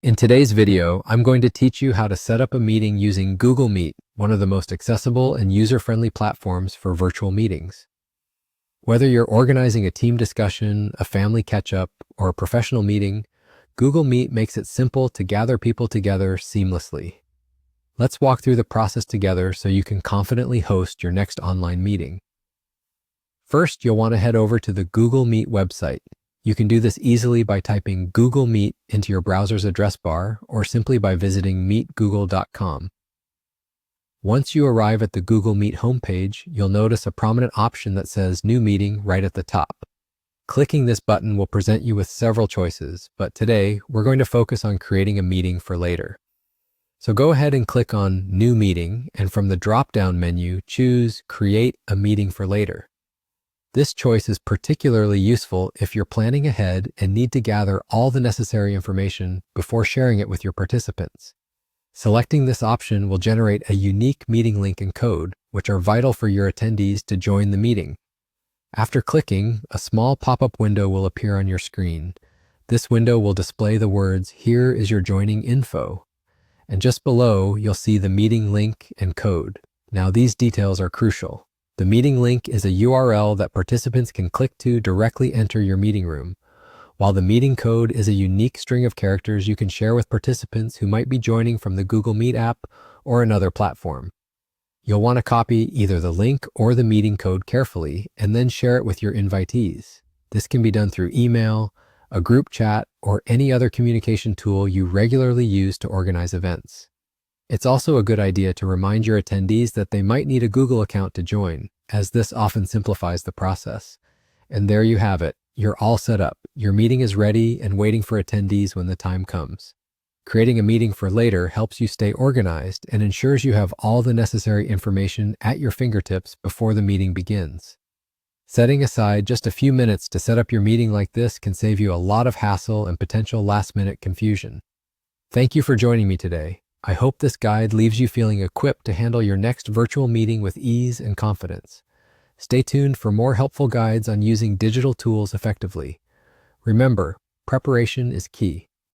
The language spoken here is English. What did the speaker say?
In today's video, I'm going to teach you how to set up a meeting using Google Meet, one of the most accessible and user-friendly platforms for virtual meetings. Whether you're organizing a team discussion, a family catch-up, or a professional meeting, Google Meet makes it simple to gather people together seamlessly. Let's walk through the process together so you can confidently host your next online meeting. First, you'll want to head over to the Google Meet website. You can do this easily by typing Google Meet into your browser's address bar or simply by visiting meetgoogle.com. Once you arrive at the Google Meet homepage, you'll notice a prominent option that says New Meeting right at the top. Clicking this button will present you with several choices, but today we're going to focus on creating a meeting for later. So go ahead and click on New Meeting, and from the drop-down menu, choose Create a Meeting for Later. This choice is particularly useful if you're planning ahead and need to gather all the necessary information before sharing it with your participants. Selecting this option will generate a unique meeting link and code, which are vital for your attendees to join the meeting. After clicking, a small pop-up window will appear on your screen. This window will display the words, "Here is your joining info." And just below, you'll see the meeting link and code. Now, these details are crucial. The meeting link is a URL that participants can click to directly enter your meeting room, while the meeting code is a unique string of characters you can share with participants who might be joining from the Google Meet app or another platform. You'll want to copy either the link or the meeting code carefully and then share it with your invitees. This can be done through email, a group chat, or any other communication tool you regularly use to organize events. It's also a good idea to remind your attendees that they might need a Google account to join, as this often simplifies the process. And there you have it. You're all set up. Your meeting is ready and waiting for attendees when the time comes. Creating a meeting for later helps you stay organized and ensures you have all the necessary information at your fingertips before the meeting begins. Setting aside just a few minutes to set up your meeting like this can save you a lot of hassle and potential last-minute confusion. Thank you for joining me today. I hope this guide leaves you feeling equipped to handle your next virtual meeting with ease and confidence. Stay tuned for more helpful guides on using digital tools effectively. Remember, preparation is key.